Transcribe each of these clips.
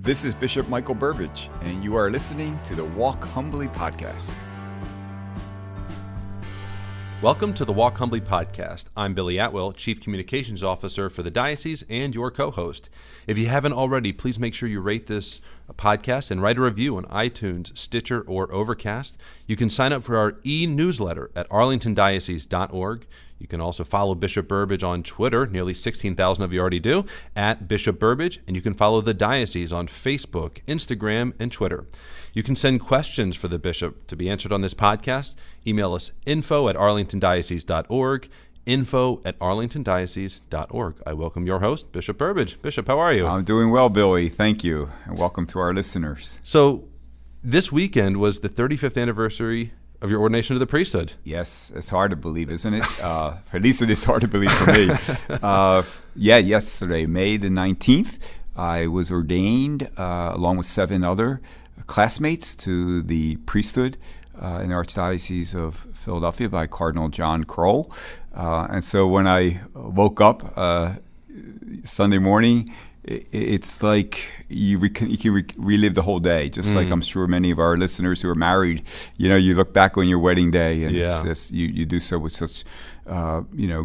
This is Bishop Michael Burbidge, and you are listening to the Walk Humbly Podcast. Welcome to the Walk Humbly Podcast. I'm Billy Atwell, Chief Communications Officer for the Diocese and your co-host. If you haven't already, please make sure you rate this podcast and write a review on iTunes, Stitcher, or Overcast. You can sign up for our e-newsletter at arlingtondiocese.org. You can also follow Bishop Burbidge on Twitter, nearly 16,000 of you already do, at Bishop Burbidge, and you can follow the Diocese on Facebook, Instagram, and Twitter. You can send questions for the Bishop to be answered on this podcast. Email us info@arlingtondiocese.org, info@arlingtondiocese.org. I welcome your host, Bishop Burbidge. Bishop, how are you? I'm doing well, Billy. Thank you, and welcome to our listeners. So this weekend was the 35th anniversary of your ordination to the priesthood. Yes, it's hard to believe, isn't it? At least it is hard to believe for me. Yesterday, May the 19th, I was ordained along with 7 other classmates to the priesthood in the Archdiocese of Philadelphia by Cardinal John Kroll. And so when I woke up Sunday morning, it's like you can relive the whole day, just like I'm sure many of our listeners who are married, you look back on your wedding day and it's just, you do so with such,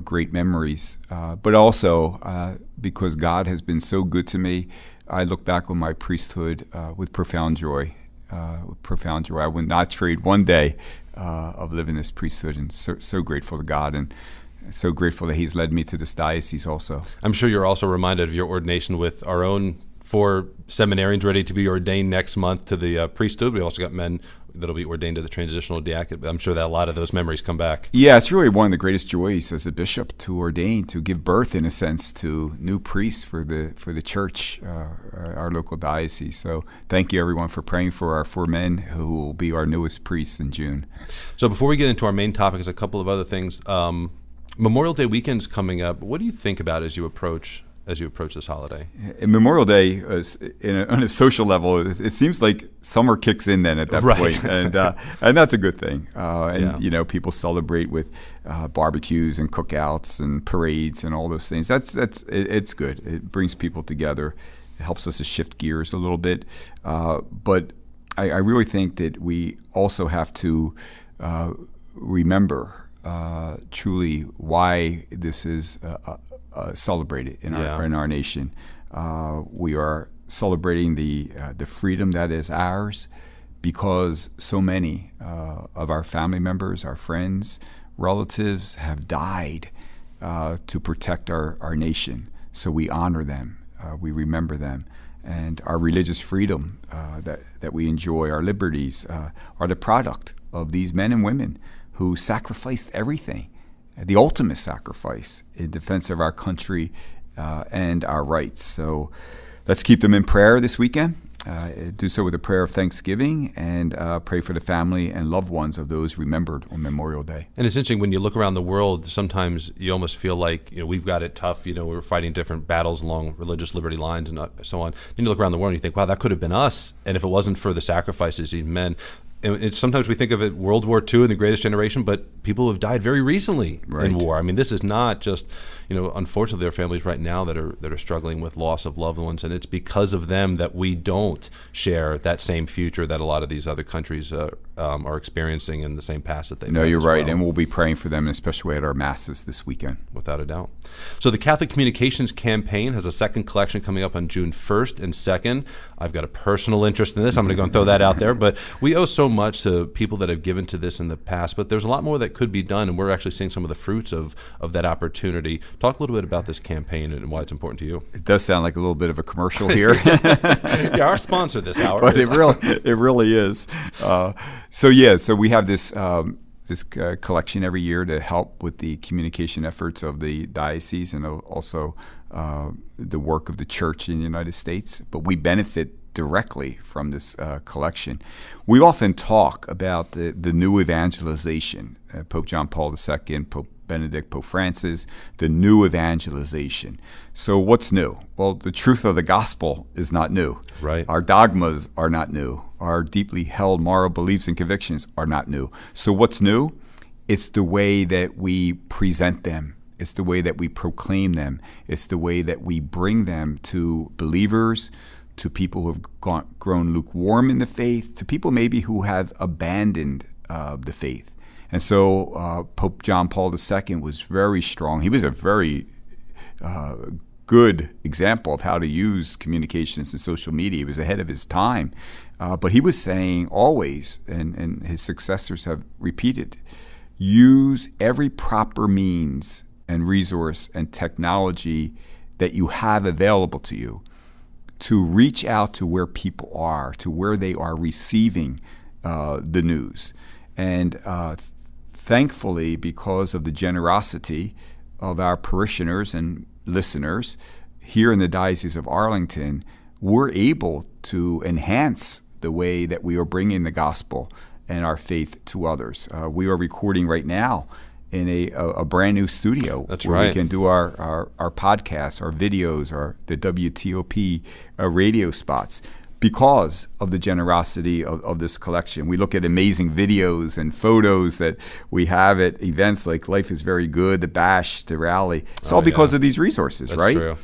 great memories. But also because God has been so good to me, I look back on my priesthood with profound joy. I would not trade one day of living this priesthood, and so grateful to God and so grateful that He's led me to this diocese also. I'm sure you're also reminded of your ordination with our own 4 seminarians ready to be ordained next month to the priesthood. We also got men that'll be ordained to the transitional diaconate. I'm sure that a lot of those memories come back. Yeah, it's really one of the greatest joys as a bishop to ordain, to give birth, in a sense, to new priests for the church, our local diocese. So thank you, everyone, for praying for our 4 men who will be our newest priests in June. So before we get into our main topics, a couple of other things. Memorial Day weekend's coming up. What do you think about as you approach this holiday? Memorial Day, on a social level, it seems like summer kicks in then at that point, and that's a good thing. People celebrate with barbecues and cookouts and parades and all those things. It's good. It brings people together. It helps us to shift gears a little bit. But I really think that we also have to remember truly why this is celebrated in our nation. We are celebrating the freedom that is ours because so many of our family members, our friends, relatives have died to protect our nation. So we honor them, we remember them, and our religious freedom that we enjoy, our liberties, are the product of these men and women who sacrificed everything, the ultimate sacrifice in defense of our country and our rights. So let's keep them in prayer this weekend. Do so with a prayer of thanksgiving and pray for the family and loved ones of those remembered on Memorial Day. And it's interesting when you look around the world, sometimes you almost feel like we've got it tough. We're fighting different battles along religious liberty lines and so on. Then you look around the world and you think, wow, that could have been us. And if it wasn't for the sacrifices these men, sometimes we think of it World War II and the Greatest Generation, but people have died very recently in war. I mean, this is not just, unfortunately, there are families right now that are struggling with loss of loved ones, and it's because of them that we don't share that same future that a lot of these other countries are experiencing in the same past that they've had. No, you're right, well. and we'll be praying for them, especially at our masses this weekend. Without a doubt. So the Catholic Communications Campaign has a second collection coming up on June 1st and 2nd. I've got a personal interest in this. I'm going to go and throw that out there, but we owe so much to people that have given to this in the past, but there's a lot more that could be done, and we're actually seeing some of the fruits of that opportunity. Talk a little bit about this campaign and why it's important to you. It does sound like a little bit of a commercial here. Yeah, our sponsor this hour. But it really is. So we have this collection every year to help with the communication efforts of the diocese and also the work of the church in the United States. But we benefit directly from this collection. We often talk about the new evangelization. Pope John Paul II, Pope Benedict, Pope Francis, the new evangelization. So what's new? Well, the truth of the gospel is not new. Right. Our dogmas are not new. Our deeply held moral beliefs and convictions are not new. So what's new? It's the way that we present them. It's the way that we proclaim them. It's the way that we bring them to believers, to people who have grown lukewarm in the faith, to people maybe who have abandoned the faith. And so Pope John Paul II was very strong. He was a very good example of how to use communications and social media. He was ahead of his time. But he was saying always, and his successors have repeated, use every proper means and resource and technology that you have available to you to reach out to where people are, to where they are receiving the news. And thankfully, because of the generosity of our parishioners and listeners here in the Diocese of Arlington, we're able to enhance the way that we are bringing the gospel and our faith to others. We are recording right now in a brand new studio. That's where right. We can do our podcasts, our videos, the WTOP radio spots because of the generosity of this collection. We look at amazing videos and photos that we have at events like Life is Very Good, the Bash, the Rally. It's all because of these resources, That's right? True.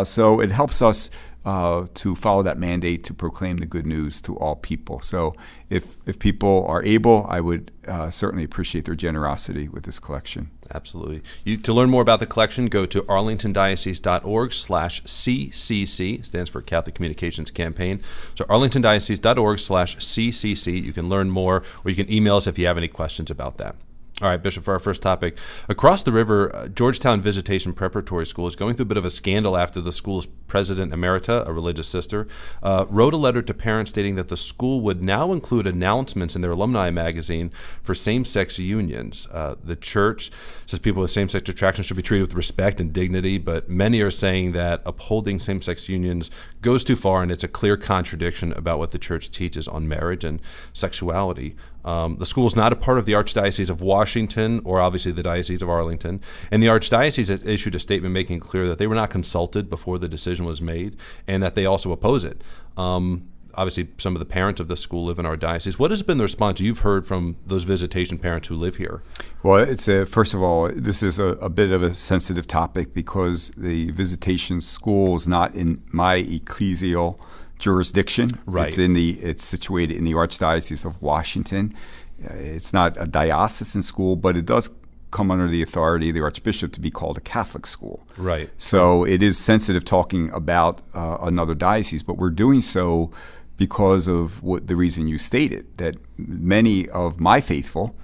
So it helps us to follow that mandate to proclaim the good news to all people. So if people are able, I would certainly appreciate their generosity with this collection. Absolutely. To learn more about the collection, go to arlingtondiocese.org/CCC. Stands for Catholic Communications Campaign. So arlingtondiocese.org/CCC. You can learn more, or you can email us if you have any questions about that. All right, Bishop, for our first topic. Across the river, Georgetown Visitation Preparatory School is going through a bit of a scandal after the school's president emerita, a religious sister, wrote a letter to parents stating that the school would now include announcements in their alumni magazine for same-sex unions. The church says people with same-sex attraction should be treated with respect and dignity, but many are saying that upholding same-sex unions goes too far, and it's a clear contradiction about what the church teaches on marriage and sexuality. The school is not a part of the Archdiocese of Washington or obviously the Diocese of Arlington. And the Archdiocese has issued a statement making clear that they were not consulted before the decision was made and that they also oppose it. Obviously, some of the parents of the school live in our diocese. What has been the response you've heard from those visitation parents who live here? Well, first of all, this is a bit of a sensitive topic because the visitation school is not in my ecclesial jurisdiction. Right. It's situated in the Archdiocese of Washington. It's not a diocesan school, but it does come under the authority of the Archbishop to be called a Catholic school. Right. So it is sensitive talking about another diocese, but we're doing so because of the reason you stated, that many of my faithful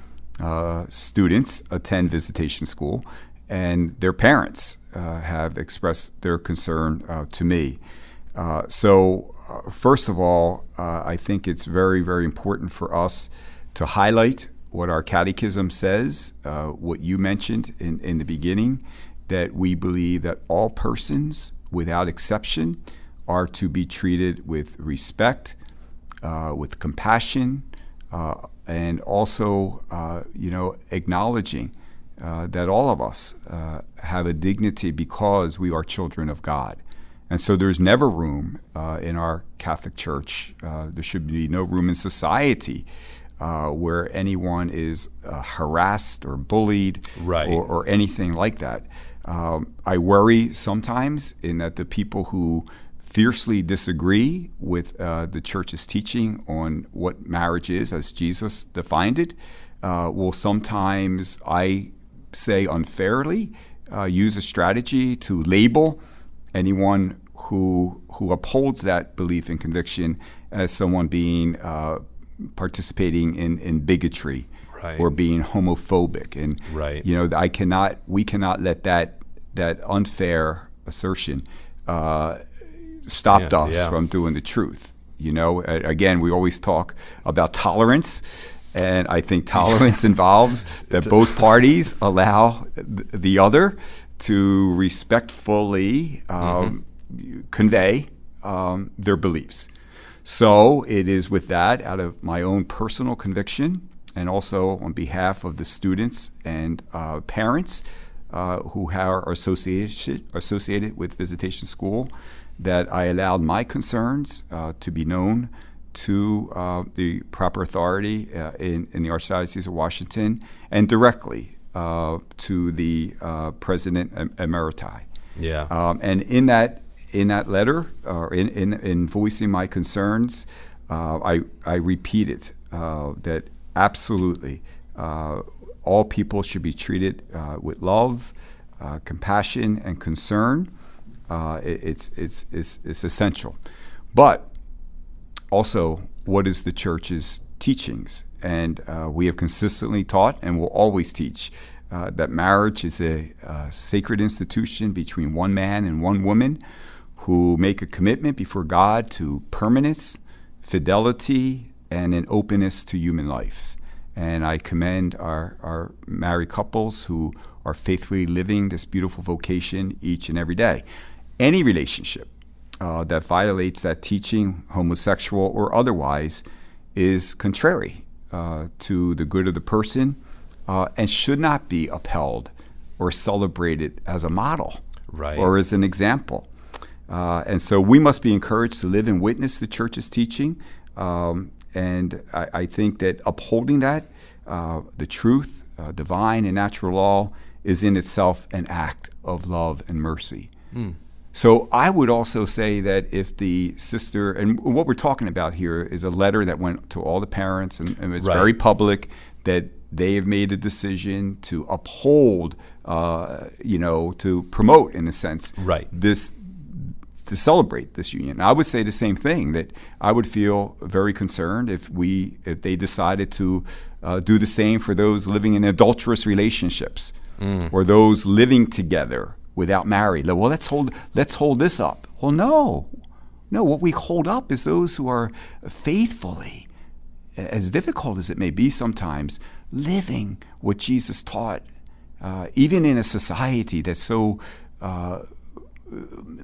students attend visitation school, and their parents have expressed their concern to me. First of all, I think it's very, very important for us to highlight what our catechism says, what you mentioned in the beginning, that we believe that all persons, without exception, are to be treated with respect, with compassion, and also, acknowledging that all of us have a dignity because we are children of God. And so there's never room in our Catholic Church, there should be no room in society where anyone is harassed or bullied, right, or anything like that. I worry sometimes in that the people who fiercely disagree with the Church's teaching on what marriage is as Jesus defined it will sometimes, I say unfairly, use a strategy to label anyone who upholds that belief and conviction as someone being participating in bigotry, right, or being homophobic. And right, we cannot let that unfair assertion stop us from doing the truth. Again, we always talk about tolerance, and I think tolerance involves that both parties allow the other to respectfully convey their beliefs. So it is with that, out of my own personal conviction, and also on behalf of the students and parents who are associated with Visitation School, that I allowed my concerns to be known to the proper authority in the Archdiocese of Washington, and directly to the President Emeriti. Yeah. And in in that letter, or in voicing my concerns, I repeated that absolutely all people should be treated with love, compassion, and concern. It's essential. But also, what is the church's teachings? And we have consistently taught and will always teach that marriage is a sacred institution between one man and one woman who make a commitment before God to permanence, fidelity, and an openness to human life. And I commend our married couples who are faithfully living this beautiful vocation each and every day. Any relationship that violates that teaching, homosexual or otherwise, is contrary to the good of the person and should not be upheld or celebrated as a model or as an example. And so we must be encouraged to live and witness the church's teaching. And I think that upholding that, the truth, divine and natural law, is in itself an act of love and mercy. So I would also say that if the sister, and what we're talking about here is a letter that went to all the parents, and it's very public, that they have made a decision to uphold, to promote, in a sense, this, to celebrate this union. I would say the same thing, that I would feel very concerned if they decided to do the same for those living in adulterous relationships or those living together without marriage. Well, let's hold this up. Well, no. What we hold up is those who are faithfully, as difficult as it may be sometimes, living what Jesus taught, even in a society that's so,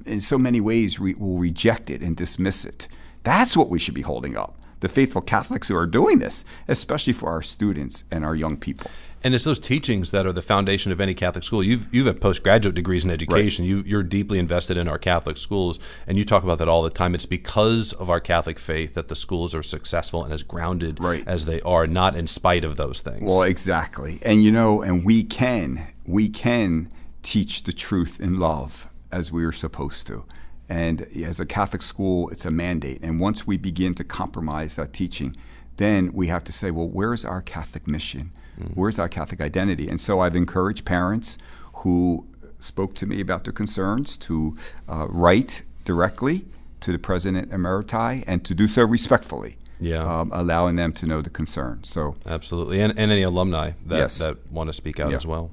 in so many ways, will reject it and dismiss it. That's what we should be holding up. The faithful Catholics who are doing this, especially for our students and our young people. And it's those teachings that are the foundation of any Catholic school. You have postgraduate degrees in education. You're deeply invested in our Catholic schools, and you talk about that all the time. It's because of our Catholic faith that the schools are successful and as grounded as they are, not in spite of those things. Well, exactly. And and we can teach the truth in love as we are supposed to. And as a Catholic school, it's a mandate. And once we begin to compromise that teaching, then we have to say, well, where's our Catholic mission? Where's our Catholic identity? And so I've encouraged parents who spoke to me about their concerns to write directly to the President Emeriti and to do so respectfully, allowing them to know the concern. So absolutely, and any alumni that want to speak out as well.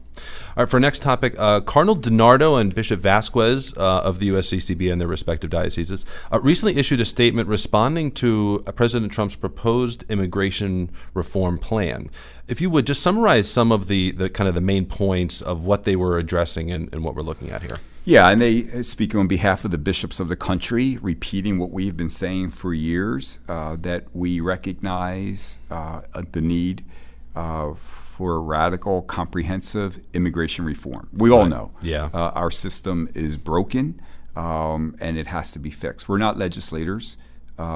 All right, for our next topic, Cardinal DiNardo and Bishop Vasquez of the USCCB and their respective dioceses recently issued a statement responding to President Trump's proposed immigration reform plan. If you would just summarize some of the kind of the main points of what they were addressing and what we're looking at here. Yeah, and they speak on behalf of the bishops of the country, repeating what we've been saying for years, that we recognize the need for radical, comprehensive immigration reform. We all know our system is broken and it has to be fixed. We're not legislators,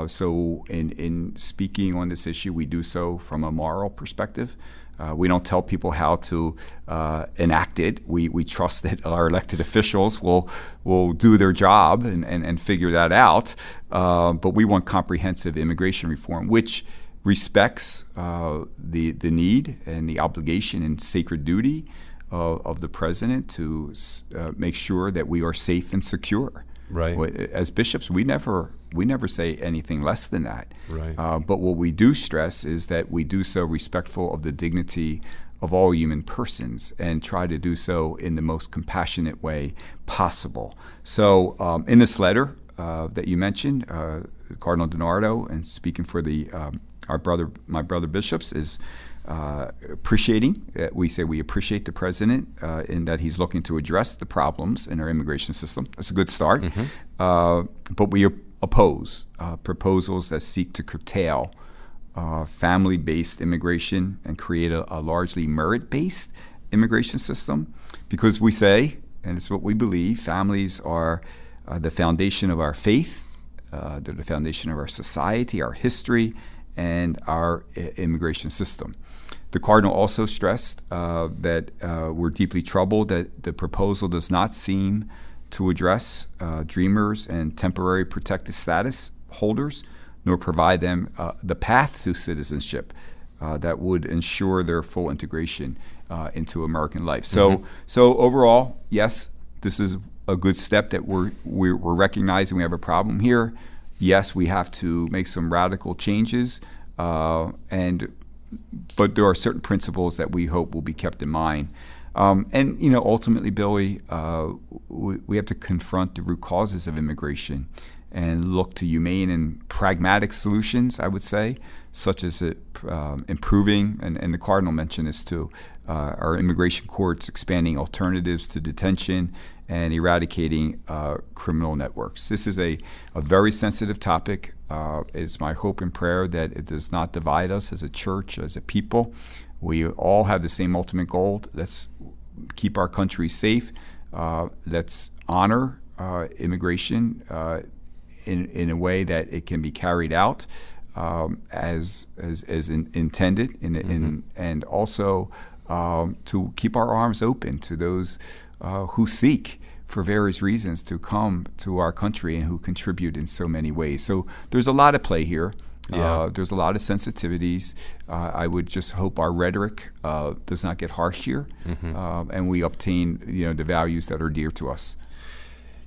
so in speaking on this issue, we do so from a moral perspective. We don't tell people how to enact it. We trust that our elected officials will do their job and figure that out. But we want comprehensive immigration reform, which respects the need and the obligation and sacred duty of the president to make sure that we are safe and secure. Right. As bishops, we never say anything less than that. Right. But what we do stress is that we do so respectful of the dignity of all human persons and try to do so in the most compassionate way possible. So in this letter that you mentioned, Cardinal DiNardo, and speaking for my brother bishops, is appreciating. We say we appreciate the president in that he's looking to address the problems in our immigration system. That's a good start. But we oppose proposals that seek to curtail family-based immigration and create a largely merit-based immigration system, because we say, and it's what we believe, families are the foundation of our faith, they're the foundation of our society, our history, and our immigration system. The Cardinal also stressed that we're deeply troubled that the proposal does not seem to address dreamers and temporary protected status holders, nor provide them the path to citizenship that would ensure their full integration into American life. So overall, yes, this is a good step that we're recognizing we have a problem here. Yes, we have to make some radical changes, but there are certain principles that we hope will be kept in mind. And ultimately, Billy, we have to confront the root causes of immigration and look to humane and pragmatic solutions, I would say, such as improving, and the Cardinal mentioned this too, our immigration courts, expanding alternatives to detention, and eradicating criminal networks. This is a very sensitive topic. It's my hope and prayer that it does not divide us as a church, as a people. We all have the same ultimate goal. Let's keep our country safe. Let's honor immigration in a way that it can be carried out as intended, and also to keep our arms open to those who seek for various reasons to come to our country and who contribute in so many ways. So there's a lot at play here. There's a lot of sensitivities. I would just hope our rhetoric does not get harsh here, and we obtain the values that are dear to us.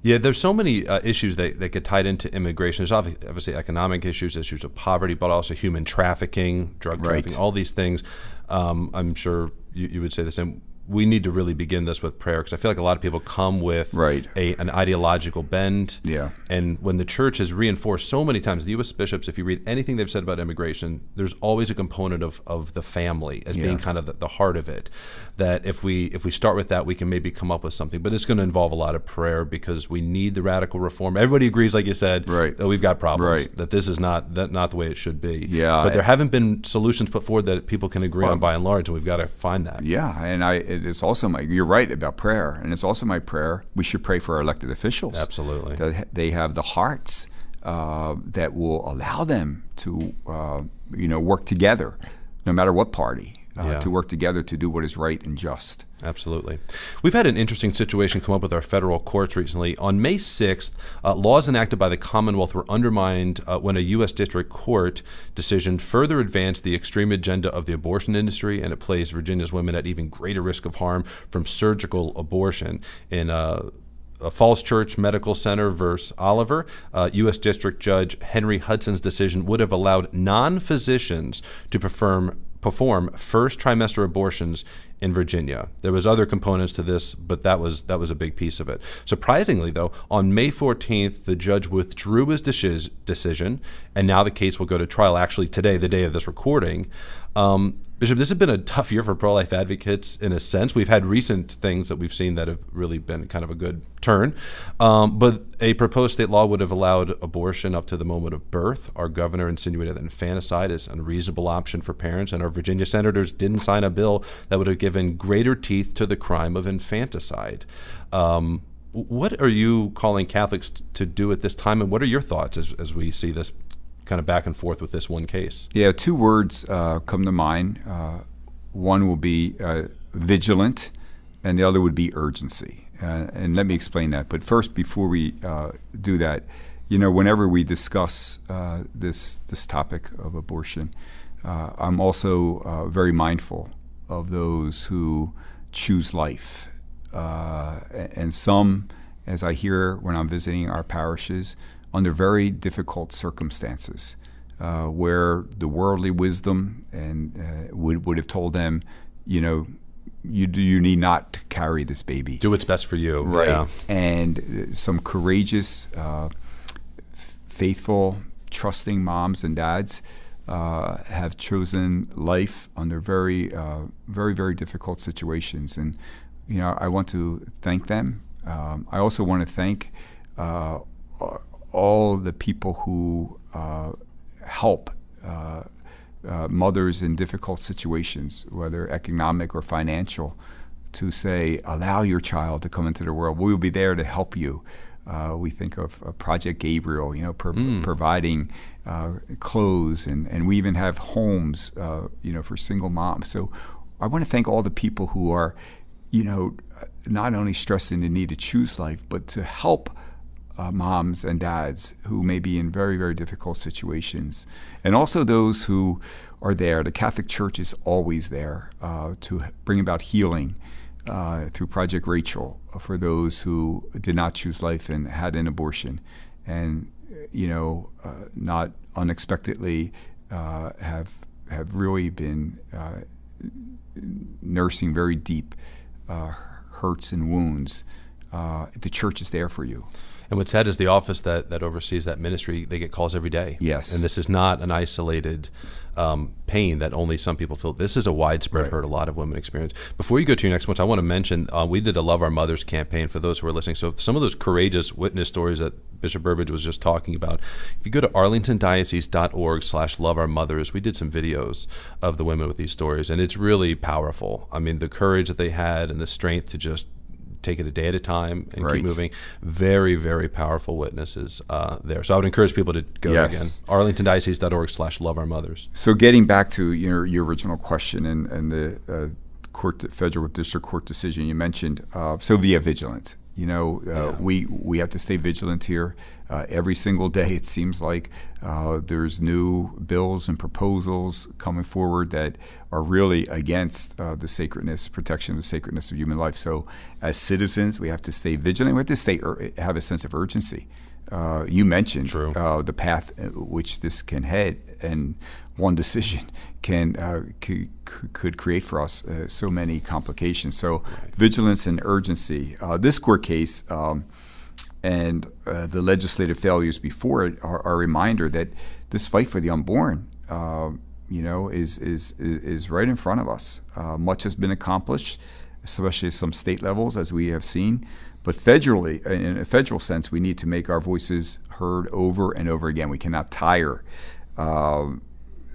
Yeah, there's so many issues that get tied into immigration. There's obviously economic issues of poverty, but also human trafficking, drug trafficking, all these things. I'm sure you would say the same. We need to really begin this with prayer, because I feel like a lot of people come with an ideological bend. Yeah. And when the church has reinforced so many times, the U.S. bishops, if you read anything they've said about immigration, there's always a component of the family as being kind of the heart of it. That if we start with that, we can maybe come up with something. But it's going to involve a lot of prayer, because we need the radical reform. Everybody agrees, like you said, that we've got problems, that this is not the way it should be. Yeah. But there haven't been solutions put forward that people can agree on by and large, and we've got to find that. Yeah, and it's also you're right about prayer, and it's also my prayer. We should pray for our elected officials. Absolutely. That they have the hearts that will allow them to, work together, no matter what party, to work together to do what is right and just. Absolutely. We've had an interesting situation come up with our federal courts recently. On May 6th, laws enacted by the Commonwealth were undermined when a U.S. District Court decision further advanced the extreme agenda of the abortion industry, and it placed Virginia's women at even greater risk of harm from surgical abortion. In Falls Church Medical Center versus Oliver, U.S. District Judge Henry Hudson's decision would have allowed non-physicians to perform first-trimester abortions in Virginia. There was other components to this, but that was a big piece of it. Surprisingly, though, on May 14th, the judge withdrew his decision, and now the case will go to trial actually today, the day of this recording. Bishop, this has been a tough year for pro-life advocates in a sense. We've had recent things that we've seen that have really been kind of a good turn. But a proposed state law would have allowed abortion up to the moment of birth. Our governor insinuated that infanticide is an unreasonable option for parents, and our Virginia senators didn't sign a bill that would have given greater teeth to the crime of infanticide. What are you calling Catholics to do at this time, and what are your thoughts as we see this kind of back and forth with this one case? Yeah, two words come to mind. One will be vigilant, and the other would be urgency. And let me explain that. But first, before we do that, whenever we discuss this topic of abortion, I'm also very mindful of those who choose life. And some, as I hear when I'm visiting our parishes, under very difficult circumstances, where the worldly wisdom and would have told them, you need not carry this baby. Do what's best for you. Right. Yeah. And some courageous, faithful, trusting moms and dads have chosen life under very, very difficult situations. And, I want to thank them. I also want to thank all the people who help mothers in difficult situations, whether economic or financial, to say, allow your child to come into the world. We will be there to help you. We think of Project Gabriel, providing clothes, and we even have homes, for single moms. So I want to thank all the people who are, not only stressing the need to choose life, but to help moms and dads who may be in very, very difficult situations. And also those who are there. The Catholic Church is always there to bring about healing through Project Rachel for those who did not choose life and had an abortion. And, not unexpectedly have really been nursing very deep hurts and wounds. The church is there for you. And what's sad is the office that oversees that ministry, they get calls every day. Yes. And this is not an isolated pain that only some people feel. This is a widespread hurt a lot of women experience. Before you go to your next one, I want to mention we did a Love Our Mothers campaign for those who are listening. So some of those courageous witness stories that Bishop Burbidge was just talking about, if you go to arlingtondiocese.org/loveourmothers, we did some videos of the women with these stories, and it's really powerful. I mean, the courage that they had and the strength to just take it a day at a time and keep moving. Very, very powerful witnesses there. So I would encourage people to go again. arlingtondiocese.org/loveourmothers. So getting back to your original question and the federal district court decision you mentioned, so via vigilance. We have to stay vigilant here. Every single day, it seems like there's new bills and proposals coming forward that are really against the sacredness, protection of the sacredness of human life. So as citizens, we have to stay vigilant. We have to have a sense of urgency. You mentioned the path which this can head, and one decision could create for us so many complications. So vigilance and urgency. This court case and the legislative failures before it are a reminder that this fight for the unborn, is right in front of us. Much has been accomplished, especially at some state levels, as we have seen. But federally, in a federal sense, we need to make our voices heard over and over again. We cannot tire.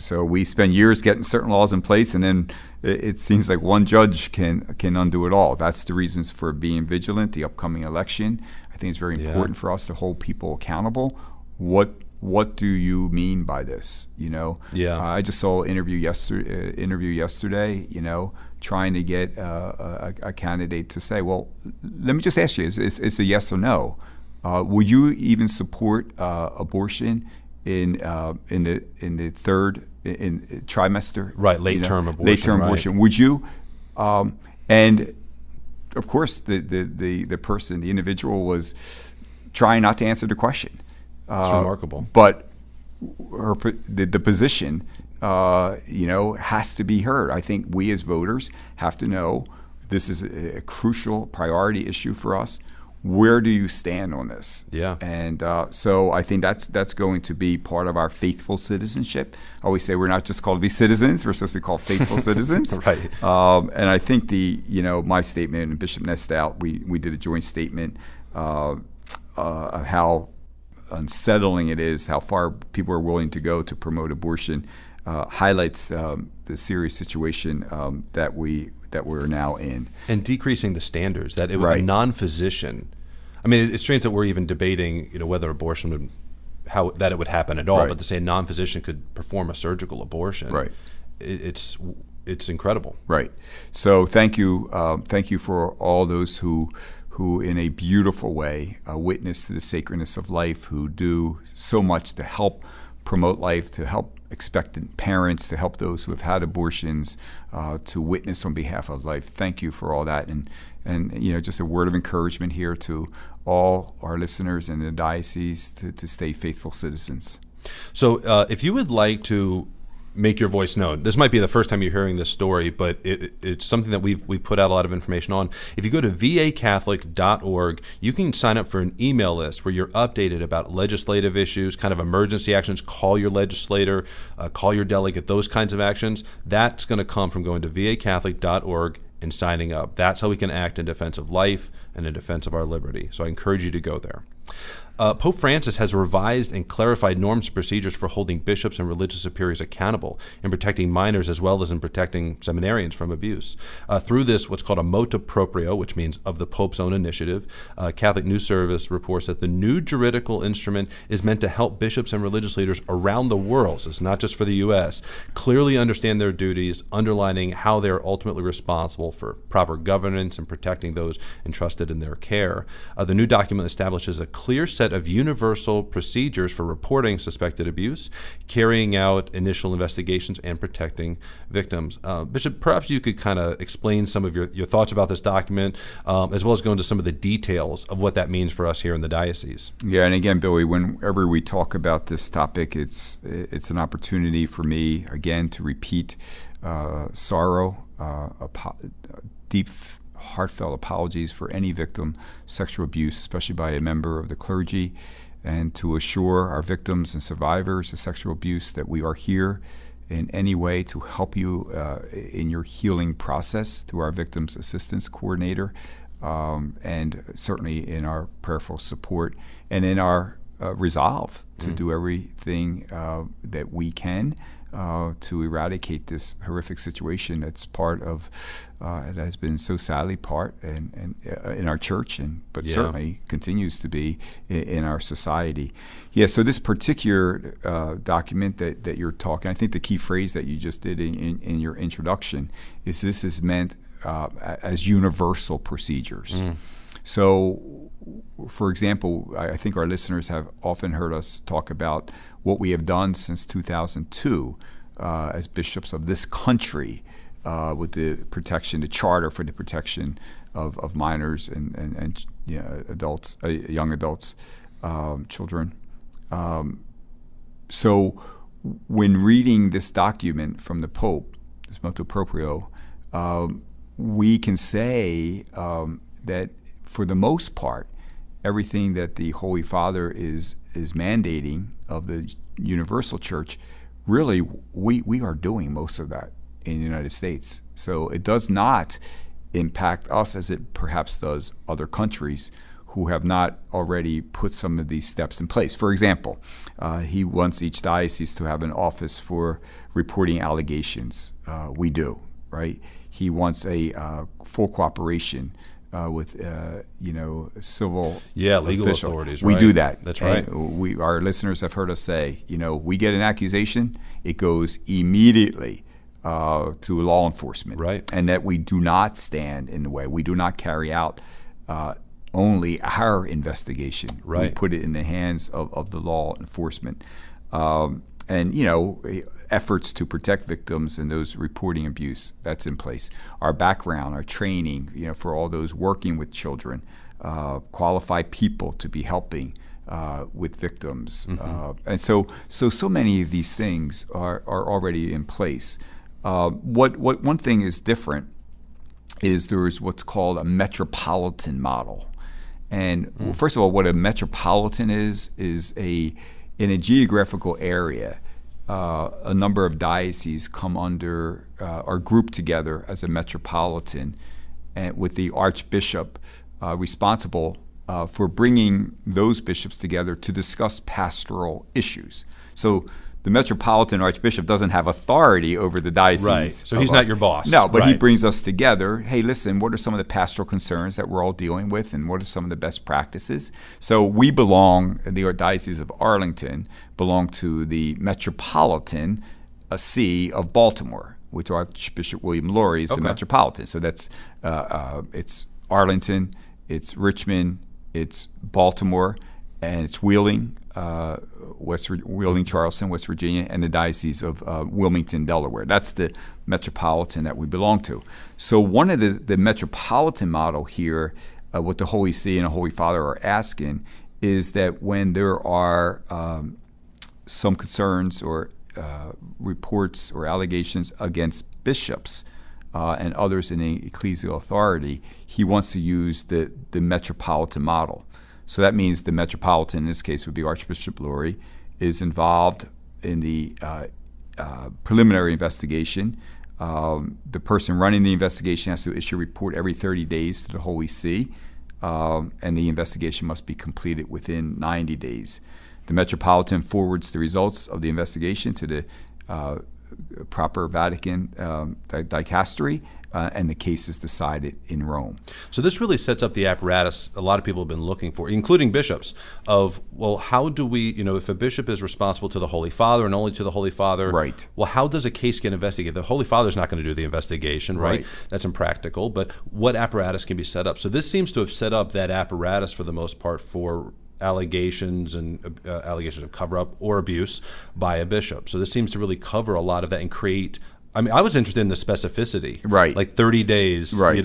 So we spend years getting certain laws in place, and then it seems like one judge can undo it all. That's the reasons for being vigilant. The upcoming election, I think it's very important for us to hold people accountable. What do you mean by this? I just saw an interview yesterday. Trying to get a candidate to say, well, let me just ask you: it's a yes or no? Would you even support abortion in the third trimester? Right, late-term abortion. Late-term abortion. Would you? And of course, the person, the individual, was trying not to answer the question. It's remarkable. But the position, has to be heard. I think we as voters have to know this is a crucial priority issue for us. Where do you stand on this? Yeah. And so I think that's going to be part of our faithful citizenship. I always say we're not just called to be citizens; we're supposed to be called faithful citizens. Right. And I think my statement and Bishop Nestout, we did a joint statement of how unsettling it is, how far people are willing to go to promote abortion, highlights the serious situation that we're now in. And decreasing the standards, that it would a non-physician. I mean, it's strange that we're even debating, whether abortion would, that it would happen at all, but to say a non-physician could perform a surgical abortion, it's incredible. Right. So thank you for all those who in a beautiful way witness to the sacredness of life, who do so much to help promote life, to help expectant parents, to help those who have had abortions, to witness on behalf of life. Thank you for all that, and just a word of encouragement here to all our listeners in the diocese to stay faithful citizens. So if you would like to make your voice known, this might be the first time you're hearing this story, but it's something that we've put out a lot of information on. If you go to vacatholic.org, you can sign up for an email list where you're updated about legislative issues, kind of emergency actions. Call your legislator, call your delegate, those kinds of actions. That's going to come from going to vacatholic.org and signing up. That's how we can act in defense of life and in defense of our liberty. So I encourage you to go there. Pope Francis has revised and clarified norms and procedures for holding bishops and religious superiors accountable in protecting minors as well as in protecting seminarians from abuse. Through this, what's called a motu proprio, which means of the Pope's own initiative, Catholic News Service reports that the new juridical instrument is meant to help bishops and religious leaders around the world, so it's not just for the U.S., clearly understand their duties, underlining how they're ultimately responsible for proper governance and protecting those entrusted in their care. The new document establishes a clear set of universal procedures for reporting suspected abuse, carrying out initial investigations, and protecting victims. Bishop, perhaps you could kind of explain some of your thoughts about this document, as well as go into some of the details of what that means for us here in the diocese. Yeah, and again, Billy, whenever we talk about this topic, it's an opportunity for me, again, to repeat sorrow, deep, heartfelt apologies for any victim of sexual abuse, especially by a member of the clergy, and to assure our victims and survivors of sexual abuse that we are here in any way to help you in your healing process through our Victims Assistance Coordinator, and certainly in our prayerful support and in our resolve to do everything that we can to eradicate this horrific situation that's part of it has been so sadly part and in our church, but certainly continues to be in our society. Yeah, so this particular document that you're talking, I think the key phrase that you just did in your introduction is this is meant as universal procedures. So, for example, I think our listeners have often heard us talk about what we have done since 2002 as bishops of this country with the charter for the protection of minors and adults, young adults, children. So when reading this document from the Pope, this motu proprio, we can say that for the most part, everything that the Holy Father is mandating of the Universal Church, really we are doing most of that in the United States. So it does not impact us as it perhaps does other countries who have not already put some of these steps in place. For example, he wants each diocese to have an office for reporting allegations. We do, right? He wants a full cooperation with civil legal official. Authorities. We right. do that. That's and right. Our listeners have heard us say, we get an accusation, it goes immediately to law enforcement, right? And that we do not stand in the way. We do not carry out only our investigation. Right. We put it in the hands of the law enforcement. And efforts to protect victims and those reporting abuse, that's in place. Our background, our training, for all those working with children, qualified people to be helping with victims. And so many of these things are already in place. What one thing is different is there is what's called a metropolitan model. And first of all, what a metropolitan is in a geographical area, a number of dioceses come under are grouped together as a metropolitan, and with the archbishop responsible for bringing those bishops together to discuss pastoral issues. So the metropolitan archbishop doesn't have authority over the diocese. Right. So he's not your boss. No, but right. He brings us together. Hey, listen, what are some of the pastoral concerns that we're all dealing with, and what are some of the best practices? So we belong, the Diocese of Arlington, belong to the Metropolitan See of Baltimore, which Archbishop William Lori is the Metropolitan. So that's it's Arlington, it's Richmond, it's Baltimore, and it's Wheeling, Charleston, West Virginia, and the Diocese of Wilmington, Delaware. That's the metropolitan that we belong to. So one of the metropolitan model here, what the Holy See and the Holy Father are asking, is that when there are some concerns or reports or allegations against bishops and others in the ecclesial authority, he wants to use the metropolitan model. So that means the metropolitan, in this case would be Archbishop Lori, is involved in the preliminary investigation. The person running the investigation has to issue a report every 30 days to the Holy See. and the investigation must be completed within 90 days. The Metropolitan forwards the results of the investigation to the proper Vatican dicastery, and the case is decided in Rome. So this really sets up the apparatus a lot of people have been looking for, including bishops, of, well, how do we, if a bishop is responsible to the Holy Father and only to the Holy Father, right? Well, how does a case get investigated? The Holy Father's not going to do the investigation, right? That's impractical, but what apparatus can be set up? So this seems to have set up that apparatus for the most part for allegations and allegations of cover-up or abuse by a bishop. So this seems to really cover a lot of that and create. I was interested in the specificity, right? Like 30 days, right?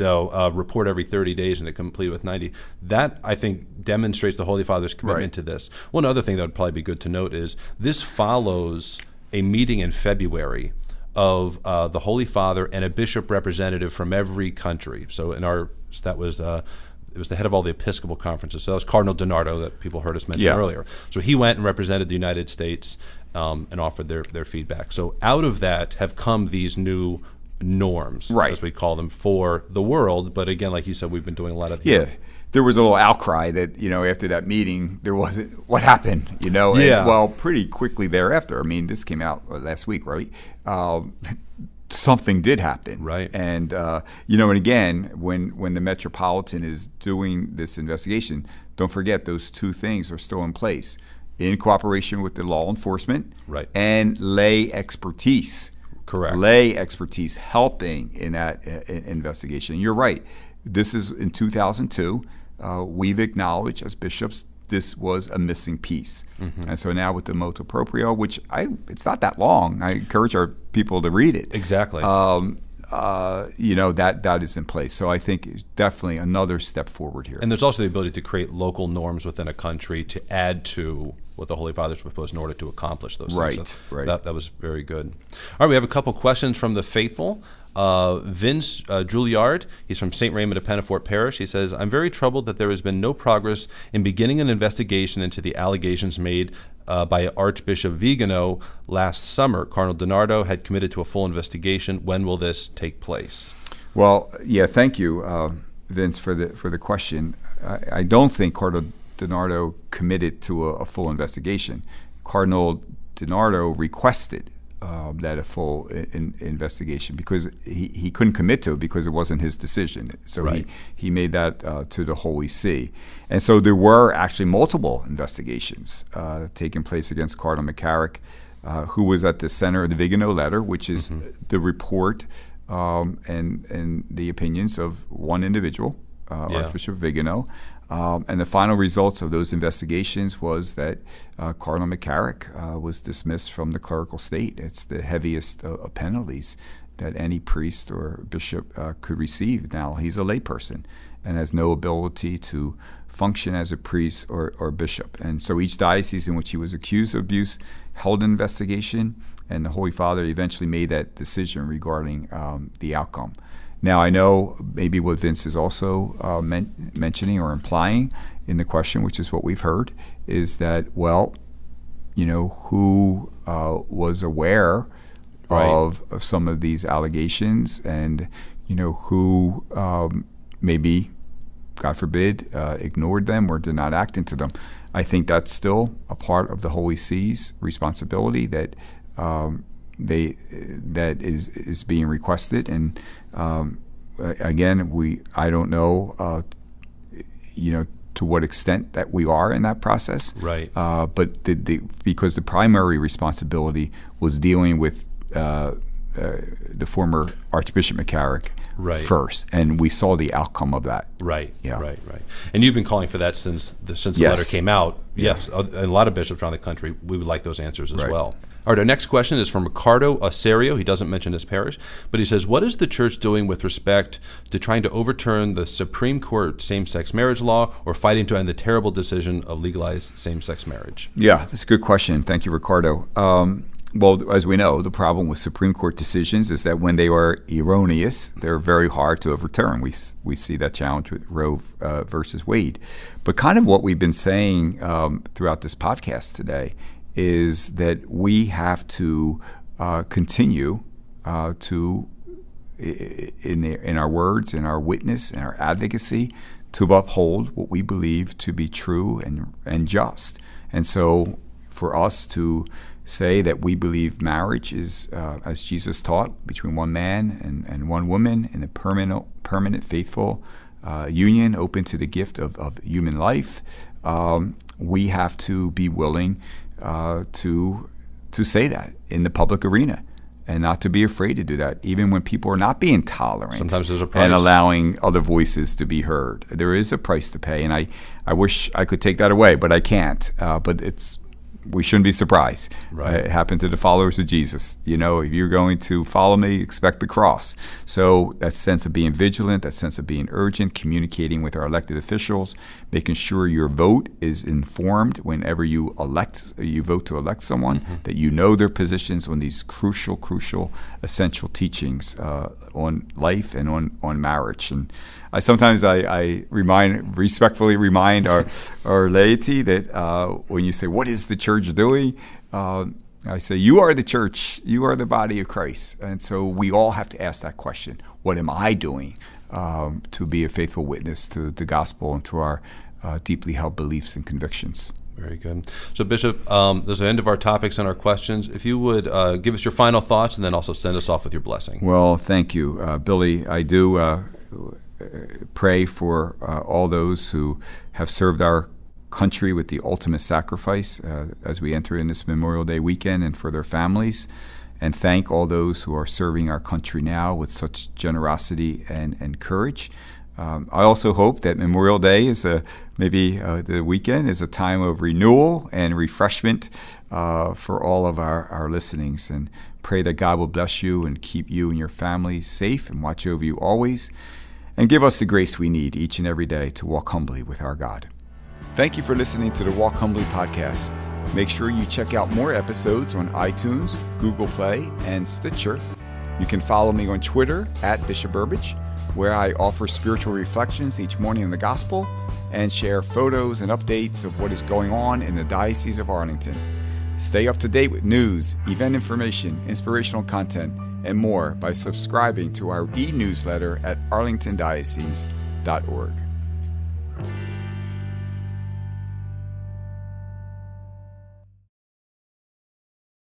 Report every 30 days and it complete with 90. That, I think, demonstrates the Holy Father's commitment to this. One other thing that would probably be good to note is this follows a meeting in February of the Holy Father and a bishop representative from every country. So it was the head of all the Episcopal conferences. So that was Cardinal DiNardo that people heard us mention earlier. So he went and represented the United States and offered their feedback. So out of that have come these new norms, as we call them, for the world. But again, like you said, we've been doing a lot of there was a little outcry that, after that meeting, there wasn't, what happened, And, well, pretty quickly thereafter, this came out last week, right? Something did happen. Right. And, and again, when the Metropolitan is doing this investigation, don't forget those two things are still in place in cooperation with the law enforcement and lay expertise. Correct. Lay expertise helping in that investigation. You're right. This is in 2002. We've acknowledged as bishops this was a missing piece. Mm-hmm. And so now with the motu proprio, which it's not that long. I encourage our people to read it. Exactly. That is in place. So I think it's definitely another step forward here. And there's also the ability to create local norms within a country to add to what the Holy Father's proposed in order to accomplish those things. Right. That was very good. All right, we have a couple questions from the faithful. Vince Juilliard, he's from St. Raymond of Pennafort Parish. He says, I'm very troubled that there has been no progress in beginning an investigation into the allegations made by Archbishop Vigano last summer. Cardinal DiNardo had committed to a full investigation. When will this take place? Well, thank you, Vince, for the question. I don't think Cardinal DiNardo committed to a full investigation. Cardinal DiNardo requested that a full investigation because he couldn't commit to it because it wasn't his decision. So he made that to the Holy See. And so there were actually multiple investigations taking place against Cardinal McCarrick, who was at the center of the Vigano letter, which is the report and the opinions of one individual, Archbishop Vigano. And the final results of those investigations was that Cardinal McCarrick was dismissed from the clerical state. It's the heaviest of penalties that any priest or bishop could receive. Now, he's a layperson and has no ability to function as a priest or bishop. And so each diocese in which he was accused of abuse held an investigation, and the Holy Father eventually made that decision regarding the outcome. Now, I know maybe what Vince is also mentioning or implying in the question, which is what we've heard, is that, who was aware of some of these allegations and, who maybe, God forbid, ignored them or did not act into them. I think that's still a part of the Holy See's responsibility that that is being requested, and again, I don't know, to what extent that we are in that process. Right. But because the primary responsibility was dealing with the former Archbishop McCarrick first, and we saw the outcome of that. Right. Yeah. Right. And you've been calling for that since the letter came out. Yes. And a lot of bishops around the country, we would like those answers as well. All right, our next question is from Ricardo Acerio. He doesn't mention his parish, but he says, what is the church doing with respect to trying to overturn the Supreme Court same-sex marriage law or fighting to end the terrible decision of legalized same-sex marriage? Yeah, that's a good question. Thank you, Ricardo. Well, as we know, the problem with Supreme Court decisions is that when they are erroneous, they're very hard to overturn. We see that challenge with Roe versus Wade. But kind of what we've been saying throughout this podcast today is that we have to continue to, in our words, in our witness, in our advocacy, to uphold what we believe to be true and just. And so for us to say that we believe marriage is, as Jesus taught, between one man and one woman in a permanent faithful union open to the gift of human life, we have to be willing to say that in the public arena and not to be afraid to do that, even when people are not being tolerant. Sometimes there's a price. And allowing other voices to be heard. There is a price to pay, and I wish I could take that away, but I can't. But we shouldn't be surprised. Right. It happened to the followers of Jesus. If you're going to follow me, expect the cross. So that sense of being vigilant, that sense of being urgent, communicating with our elected officials, making sure your vote is informed whenever you vote to elect someone, that you know their positions on these crucial, essential teachings on life and on marriage. And I sometimes respectfully remind our laity that when you say, what is the church doing? I say, you are the church. You are the body of Christ. And so we all have to ask that question. What am I doing to be a faithful witness to the gospel and to our deeply held beliefs and convictions? Very good. So, Bishop, there's the end of our topics and our questions. If you would give us your final thoughts and then also send us off with your blessing. Well, thank you, Billy. I do pray for all those who have served our country with the ultimate sacrifice as we enter in this Memorial Day weekend, and for their families, and thank all those who are serving our country now with such generosity and courage. I also hope that Memorial Day is the weekend is a time of renewal and refreshment for all of our listenings, and pray that God will bless you and keep you and your families safe and watch over you always, and give us the grace we need each and every day to walk humbly with our God. Thank you for listening to the Walk Humbly Podcast. Make sure you check out more episodes on iTunes, Google Play, and Stitcher. You can follow me on Twitter @Bishop Burbidge, where I offer spiritual reflections each morning on the gospel and share photos and updates of what is going on in the Diocese of Arlington. Stay up to date with news, event information, inspirational content, and more by subscribing to our e-newsletter at arlingtondiocese.org.